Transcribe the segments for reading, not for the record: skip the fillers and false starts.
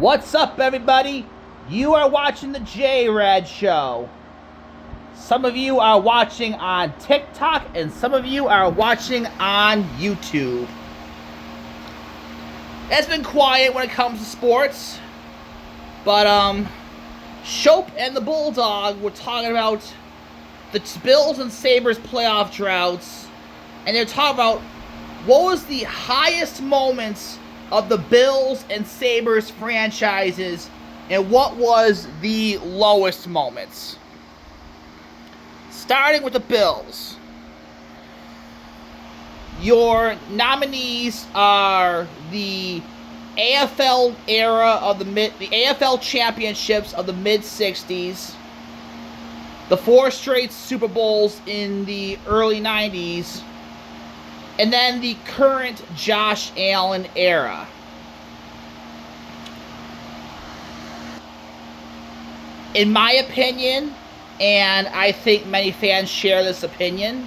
What's up, everybody? You are watching the J-Rad Show. Some of you are watching on TikTok, and some of you are watching on YouTube. It's been quiet when it comes to sports, but Shope and the Bulldog were talking about the Bills and Sabres playoff droughts, and they're talking about what was the highest moments of the Bills and Sabres franchises, and what was the lowest moments. Starting with the Bills. Your nominees are the AFL era of the AFL championships of the mid-60s, the 4 straight Super Bowls in the early 90s, and then the current Josh Allen era. In my opinion, and I think many fans share this opinion,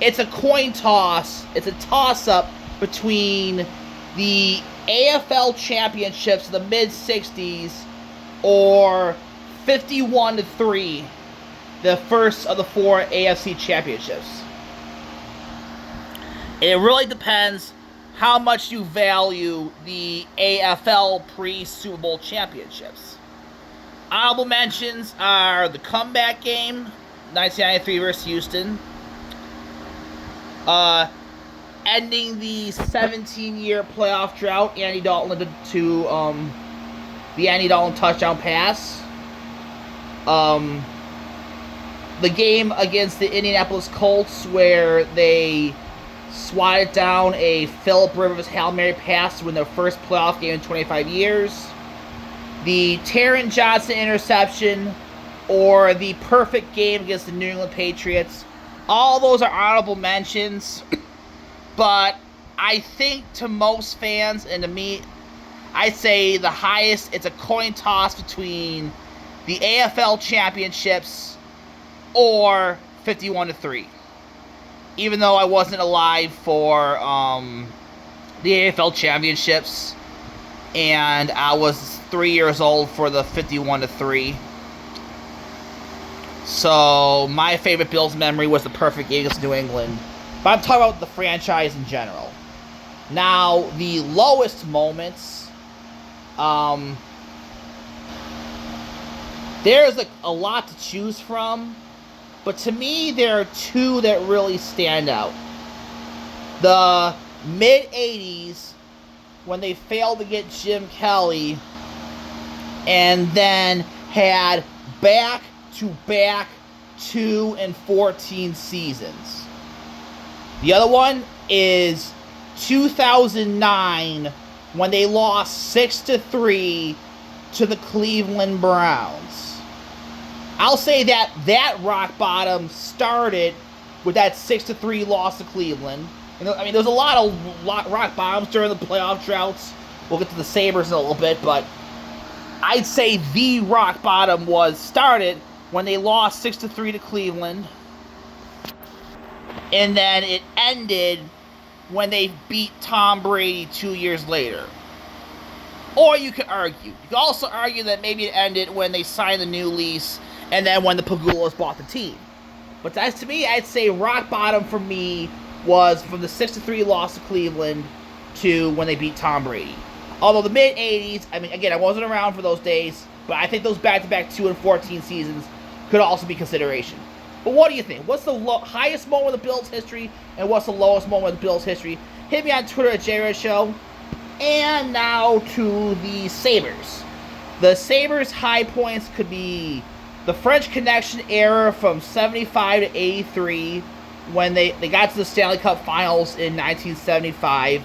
it's a coin toss. It's a toss-up between the AFL championships of the mid-60s or 51-3, the first of the 4 AFC championships. It really depends how much you value the AFL pre-Super Bowl championships. Honorable mentions are the comeback game, 1993 versus Houston, ending the 17-year playoff drought, Andy Dalton to the Andy Dalton touchdown pass, the game against the Indianapolis Colts where they swatted down a Phillip Rivers Hail Mary pass to win their first playoff game in 25 years. The Taron Johnson interception, or the perfect game against the New England Patriots. All those are honorable mentions. But I think to most fans, and to me, I'd say the highest, it's a coin toss between the AFL championships or 51-3. Even though I wasn't alive for the AFL championships, and I was 3 years old for the 51-3. So my favorite Bills memory was the perfect game against New England. But I'm talking about the franchise in general. Now, the lowest moments, there's a lot to choose from. But to me, there are 2 that really stand out. The mid-'80s, when they failed to get Jim Kelly, and then had back-to-back 2-14 seasons. The other one is 2009, when they lost 6-3 to the Cleveland Browns. I'll say that rock bottom started with that 6-3 loss to Cleveland. I mean, there was a lot of rock bottoms during the playoff droughts. We'll get to the Sabres in a little bit, but I'd say the rock bottom started when they lost 6-3 to Cleveland, and then it ended when they beat Tom Brady 2 years later. Or you could also argue that maybe it ended when they signed the new lease, and then when the Pagulas bought the team. But to me, I'd say rock bottom for me was from the 6-3 loss to Cleveland to when they beat Tom Brady. Although the mid-'80s, I mean, again, I wasn't around for those days, but I think those back-to-back 2-14 seasons could also be consideration. But what do you think? What's the highest moment of the Bills' history, and what's the lowest moment of the Bills' history? Hit me on Twitter at J-Rad Show. And now to the Sabres. The Sabres' high points could be the French Connection era from 75 to 83, when they got to the Stanley Cup Finals in 1975.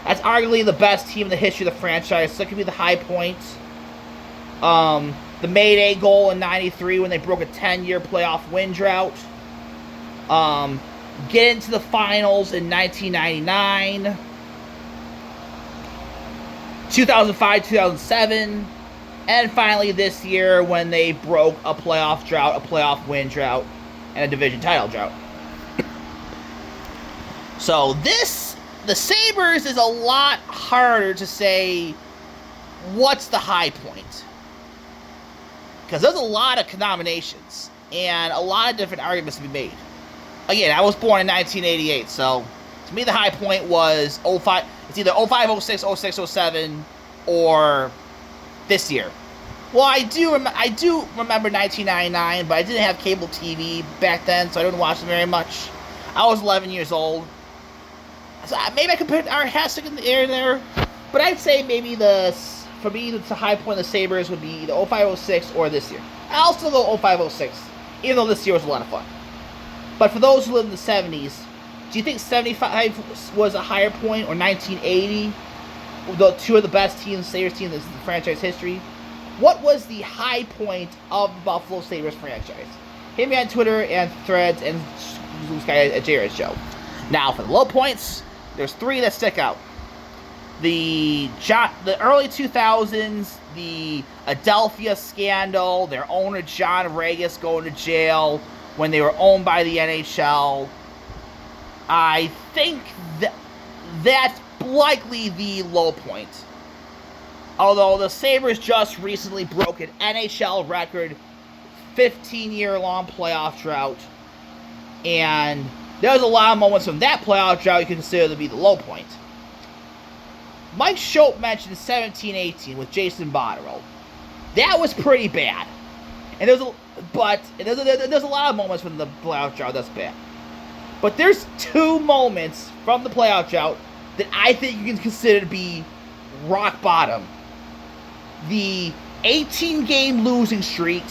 That's arguably the best team in the history of the franchise, so that could be the high point. The Mayday goal in 93 when they broke a 10-year playoff win drought. Get into the finals in 1999. 2005, 2007. And finally this year when they broke a playoff drought, a playoff win drought, and a division title drought. So the Sabres is a lot harder to say what's the high point? Because there's a lot of nominations and a lot of different arguments to be made. Again, I was born in 1988, so to me the high point was 05. It's either 05, 06, 06, 07, or this year. Well, I do remember 1999, but I didn't have cable TV back then, so I didn't watch it very much. I was 11 years old. So maybe I could put our Hasek in the air there. But I'd say maybe for me, the high point of the Sabres would be either 05-06 or this year. I'll still go 05-06, even though this year was a lot of fun. But for those who live in the 70s, do you think 75 was a higher point, or 1980? The two of the best teams, Sabres teams in the franchise history. What was the high point of the Buffalo Sabres franchise? Hit me on Twitter and Threads and Blue Sky at JRed Show. Now, for the low points, there's three that stick out. The early 2000s, the Adelphia scandal, their owner John Regis going to jail when they were owned by the NHL. I think that's likely the low point. Although the Sabres just recently broke an NHL record 15-year-long playoff drought. And there's a lot of moments from that playoff drought you can consider to be the low point. Mike Schopp mentioned 17-18 with Jason Botterill. That was pretty bad. And there's a lot of moments from the playoff drought that's bad. But there's two moments from the playoff drought that I think you can consider to be rock bottom. The 18-game losing streak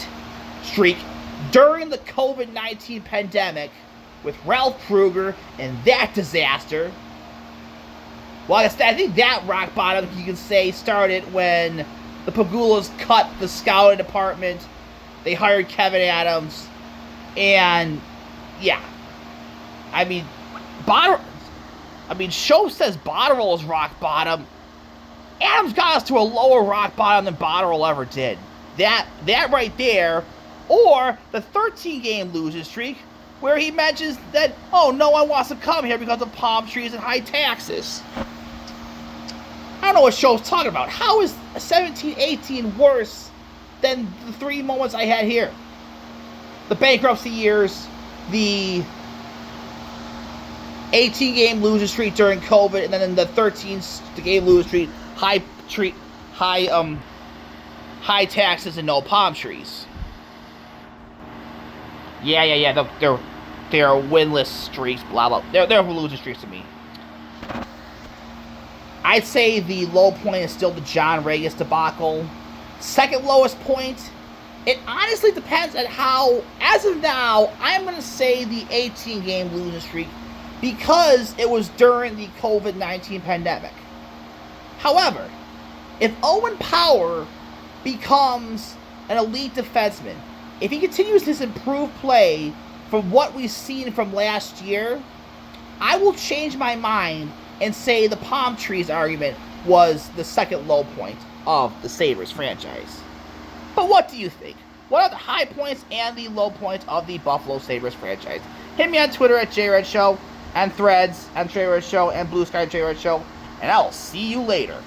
during the COVID-19 pandemic with Ralph Krueger and that disaster. Well, I think that rock bottom, you can say, started when the Pagulas cut the scouting department. They hired Kevin Adams. And, yeah. I mean, Schopp says Botterill is rock bottom. Adams got us to a lower rock bottom than Botterill ever did. That right there. Or the 13-game losing streak, where he mentions that, oh, no one wants to come here because of palm trees and high taxes. I don't know what Schopp's talking about. How is 17-18 worse than the three moments I had here? The bankruptcy years, the 18-game losing streak during COVID, and then the 13-game losing streak, high taxes and no palm trees. Yeah. They're winless streaks, blah blah. They're losing streaks to me. I'd say the low point is still the John Regis debacle. Second lowest point, it honestly depends on how. As of now, I'm going to say the 18-game losing streak because it was during the COVID-19 pandemic. However, if Owen Power becomes an elite defenseman, if he continues this improved play from what we've seen from last year, I will change my mind and say the palm trees argument was the second low point of the Sabres franchise. But what do you think? What are the high points and the low points of the Buffalo Sabres franchise? Hit me on Twitter at JRed Show, and Threads and JRed Show, and Blue Sky JRed Show, and I'll see you later.